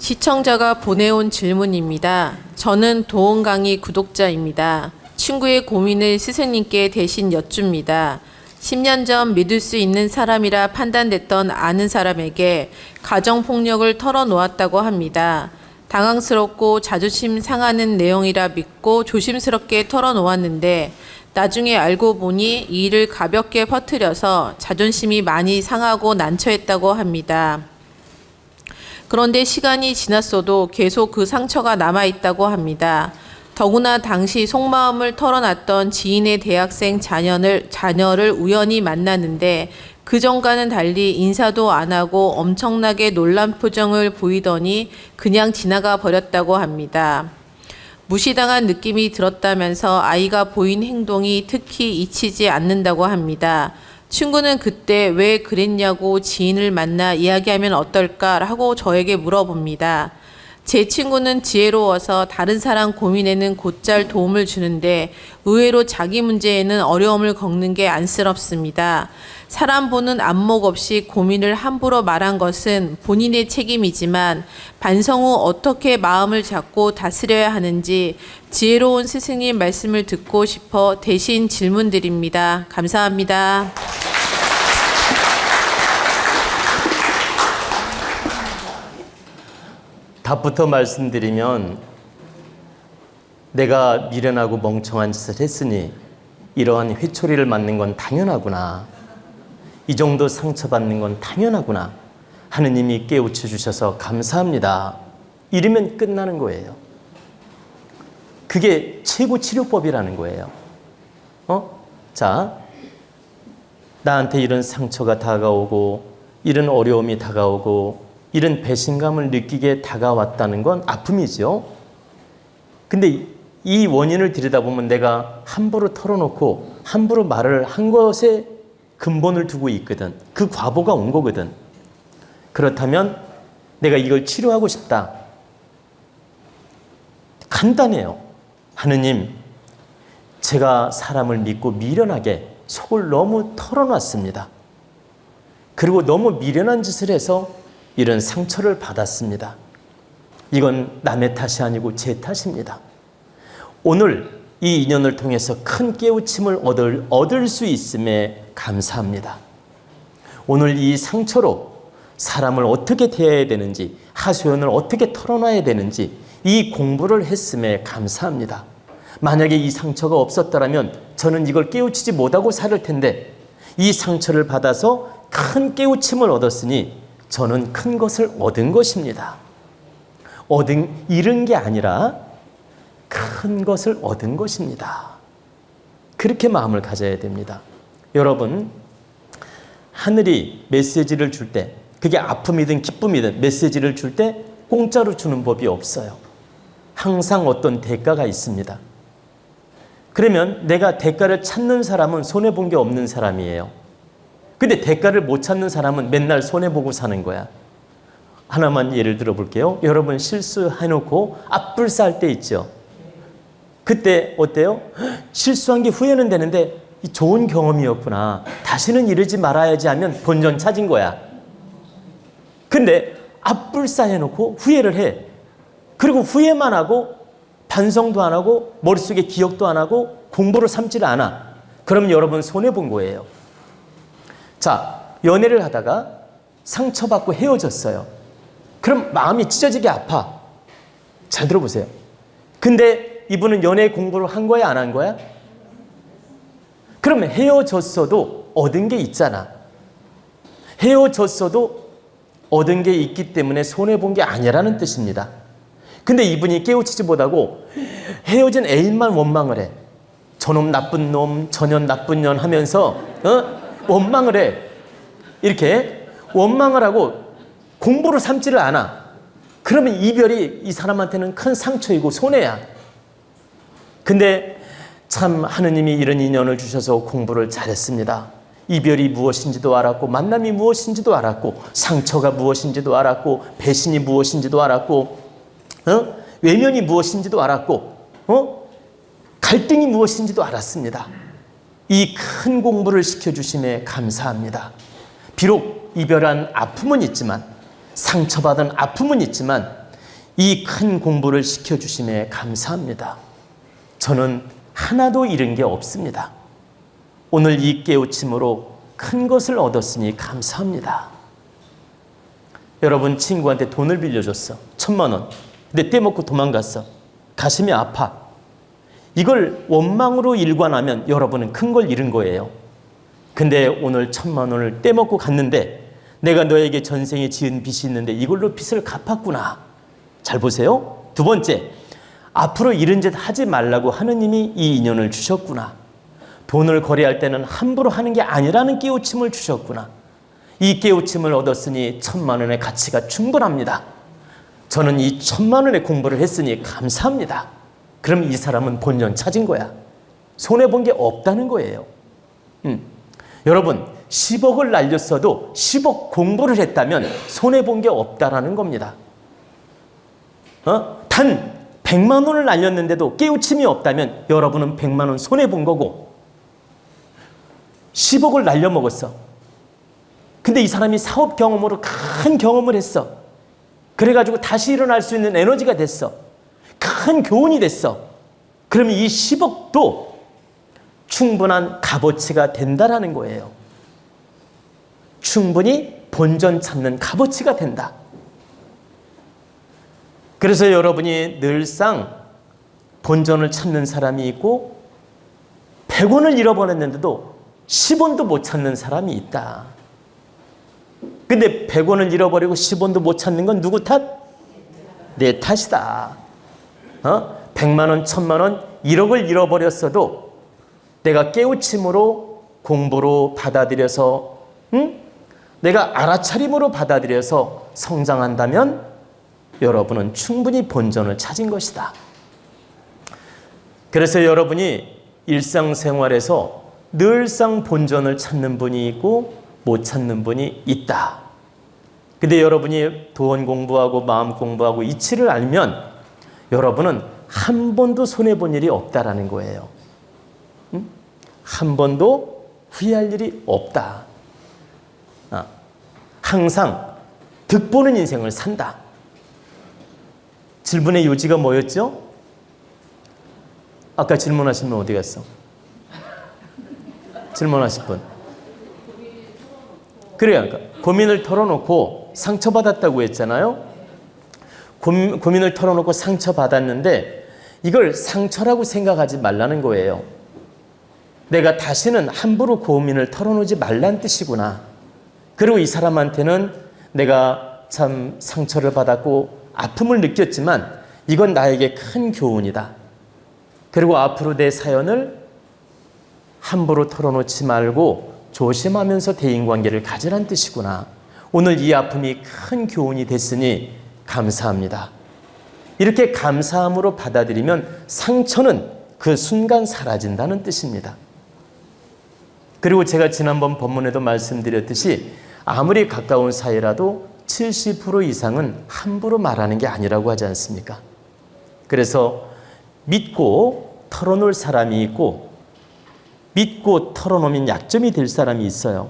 시청자가 보내온 질문입니다. 저는 도원 강의 구독자입니다. 친구의 고민을 스승님께 대신 여쭙니다. 10년 전 믿을 수 있는 사람이라 판단됐던 아는 사람에게 가정폭력을 털어놓았다고 합니다. 당황스럽고 자존심 상하는 내용이라 믿고 조심스럽게 털어놓았는데 나중에 알고 보니 이 일을 가볍게 퍼뜨려서 자존심이 많이 상하고 난처했다고 합니다. 그런데 시간이 지났어도 계속 그 상처가 남아있다고 합니다. 더구나 당시 속마음을 털어놨던 지인의 대학생 자녀를 우연히 만났는데 그전과는 달리 인사도 안 하고 엄청나게 놀란 표정을 보이더니 그냥 지나가 버렸다고 합니다. 무시당한 느낌이 들었다면서 아이가 보인 행동이 특히 잊히지 않는다고 합니다. 친구는 그때 왜 그랬냐고 지인을 만나 이야기하면 어떨까 하고 저에게 물어봅니다. 제 친구는 지혜로워서 다른 사람 고민에는 곧잘 도움을 주는데 의외로 자기 문제에는 어려움을 겪는 게 안쓰럽습니다. 사람 보는 안목 없이 고민을 함부로 말한 것은 본인의 책임이지만 반성 후 어떻게 마음을 잡고 다스려야 하는지 지혜로운 스승님 말씀을 듣고 싶어 대신 질문드립니다. 감사합니다. 답부터 말씀드리면 내가 미련하고 멍청한 짓을 했으니 이러한 회초리를 맞는 건 당연하구나. 이 정도 상처받는 건 당연하구나. 하느님이 깨우쳐 주셔서 감사합니다. 이러면 끝나는 거예요. 그게 최고 치료법이라는 거예요. 자, 나한테 이런 상처가 다가오고 이런 어려움이 다가오고 이런 배신감을 느끼게 다가왔다는 건 아픔이죠. 근데 이 원인을 들여다보면 내가 함부로 털어놓고 함부로 말을 한 것에 근본을 두고 있거든. 그 과보가 온 거거든. 그렇다면 내가 이걸 치료하고 싶다. 간단해요. 하느님, 제가 사람을 믿고 미련하게 속을 너무 털어놨습니다. 그리고 너무 미련한 짓을 해서 이런 상처를 받았습니다. 이건 남의 탓이 아니고 제 탓입니다. 오늘 이 인연을 통해서 큰 깨우침을 얻을 수 있음에 감사합니다. 오늘 이 상처로 사람을 어떻게 대해야 되는지, 하소연을 어떻게 털어놔야 되는지 이 공부를 했음에 감사합니다. 만약에 이 상처가 없었더라면 저는 이걸 깨우치지 못하고 살 텐데 이 상처를 받아서 큰 깨우침을 얻었으니 저는 큰 것을 얻은 것입니다. 잃은 게 아니라 큰 것을 얻은 것입니다. 그렇게 마음을 가져야 됩니다. 여러분, 하늘이 메시지를 줄 때, 그게 아픔이든 기쁨이든 메시지를 줄 때 공짜로 주는 법이 없어요. 항상 어떤 대가가 있습니다. 그러면 내가 대가를 찾는 사람은 손해본 게 없는 사람이에요. 근데 대가를 못 찾는 사람은 맨날 손해보고 사는 거야. 하나만 예를 들어 볼게요. 여러분 실수해놓고 앞불싸할 때 있죠. 그때 어때요? 실수한 게 후회는 되는데 좋은 경험이었구나. 다시는 이러지 말아야지 하면 본전 찾은 거야. 근데 앞불싸해놓고 후회를 해. 그리고 후회만 하고 반성도 안 하고 머릿속에 기억도 안 하고 공부를 삼지를 않아. 그러면 여러분 손해본 거예요. 자, 연애를 하다가 상처받고 헤어졌어요. 그럼 마음이 찢어지게 아파. 잘 들어보세요. 근데 이분은 연애 공부를 한 거야, 안 한 거야? 그러면 헤어졌어도 얻은 게 있잖아. 헤어졌어도 얻은 게 있기 때문에 손해본 게 아니라는 뜻입니다. 근데 이분이 깨우치지 못하고 헤어진 애인만 원망을 해. 저놈 나쁜 놈, 저년 나쁜 년 하면서 원망을 해. 이렇게 원망을 하고 공부를 삼지를 않아. 그러면 이별이 이 사람한테는 큰 상처이고 손해야. 근데 참 하느님이 이런 인연을 주셔서 공부를 잘했습니다. 이별이 무엇인지도 알았고 만남이 무엇인지도 알았고 상처가 무엇인지도 알았고 배신이 무엇인지도 알았고 외면이 무엇인지도 알았고 갈등이 무엇인지도 알았습니다. 이 큰 공부를 시켜주심에 감사합니다. 비록 이별한 아픔은 있지만 상처받은 아픔은 있지만 이 큰 공부를 시켜주심에 감사합니다. 저는 하나도 잃은 게 없습니다. 오늘 이 깨우침으로 큰 것을 얻었으니 감사합니다. 여러분, 친구한테 돈을 빌려줬어. 1,000만 원. 근데 떼먹고 도망갔어. 가슴이 아파. 이걸 원망으로 일관하면 여러분은 큰 걸 잃은 거예요. 근데 오늘 1,000만 원을 떼먹고 갔는데 내가 너에게 전생에 지은 빚이 있는데 이걸로 빚을 갚았구나. 잘 보세요. 두 번째, 앞으로 이런 짓 하지 말라고 하느님이 이 인연을 주셨구나. 돈을 거래할 때는 함부로 하는 게 아니라는 깨우침을 주셨구나. 이 깨우침을 얻었으니 1,000만 원의 가치가 충분합니다. 저는 이 1,000만 원의 공부를 했으니 감사합니다. 그럼 이 사람은 본전 찾은 거야. 손해본 게 없다는 거예요. 여러분, 10억을 날렸어도 10억 공부를 했다면 손해본 게 없다라는 겁니다. 단 100만 원을 날렸는데도 깨우침이 없다면 여러분은 100만 원 손해본 거고 10억을 날려먹었어. 근데 이 사람이 사업 경험으로 큰 경험을 했어. 그래가지고 다시 일어날 수 있는 에너지가 됐어. 큰 교훈이 됐어. 그러면 이 10억도 충분한 값어치가 된다라는 거예요. 충분히 본전 찾는 값어치가 된다. 그래서 여러분이 늘상 본전을 찾는 사람이 있고 100원을 잃어버렸는데도 10원도 못 찾는 사람이 있다. 근데 100원을 잃어버리고 10원도 못 찾는 건 누구 탓? 내 탓이다. 100만 원, 1,000만 원, 1억을 잃어버렸어도 내가 깨우침으로 공부로 받아들여서 내가 알아차림으로 받아들여서 성장한다면 여러분은 충분히 본전을 찾은 것이다. 그래서 여러분이 일상생활에서 늘상 본전을 찾는 분이 있고 못 찾는 분이 있다. 근데 여러분이 돈 공부하고 마음 공부하고 이치를 알면 여러분은 한 번도 손해본 일이 없다라는 거예요. 한 번도 후회할 일이 없다. 항상 득보는 인생을 산다. 질문의 요지가 뭐였죠? 아까 질문하신 분 어디 갔어? 질문하신 분. 그래요. 고민을 털어놓고 상처받았다고 했잖아요. 고민을 털어놓고 상처받았는데 이걸 상처라고 생각하지 말라는 거예요. 내가 다시는 함부로 고민을 털어놓지 말란 뜻이구나. 그리고 이 사람한테는 내가 참 상처를 받았고 아픔을 느꼈지만 이건 나에게 큰 교훈이다. 그리고 앞으로 내 사연을 함부로 털어놓지 말고 조심하면서 대인관계를 가지란 뜻이구나. 오늘 이 아픔이 큰 교훈이 됐으니 감사합니다. 이렇게 감사함으로 받아들이면 상처는 그 순간 사라진다는 뜻입니다. 그리고 제가 지난번 본문에도 말씀드렸듯이 아무리 가까운 사이라도 70% 이상은 함부로 말하는 게 아니라고 하지 않습니까? 그래서 믿고 털어놓을 사람이 있고 믿고 털어놓으면 약점이 될 사람이 있어요.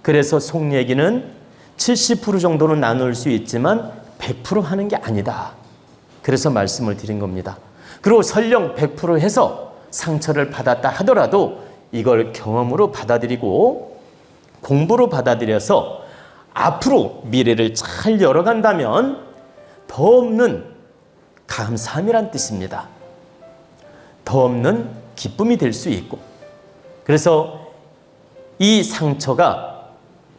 그래서 속 얘기는 70% 정도는 나눌 수 있지만 100% 하는 게 아니다. 그래서 말씀을 드린 겁니다. 그리고 설령 100% 해서 상처를 받았다 하더라도 이걸 경험으로 받아들이고 공부로 받아들여서 앞으로 미래를 잘 열어간다면 더 없는 감사함이란 뜻입니다. 더 없는 기쁨이 될 수 있고, 그래서 이 상처가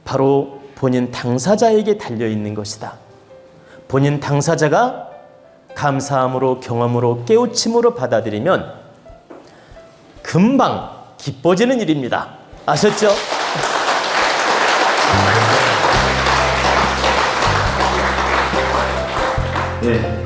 바로 본인 당사자에게 달려있는 것이다. 본인 당사자가 감사함으로 경험으로 깨우침으로 받아들이면 금방 기뻐지는 일입니다. 아셨죠? 네.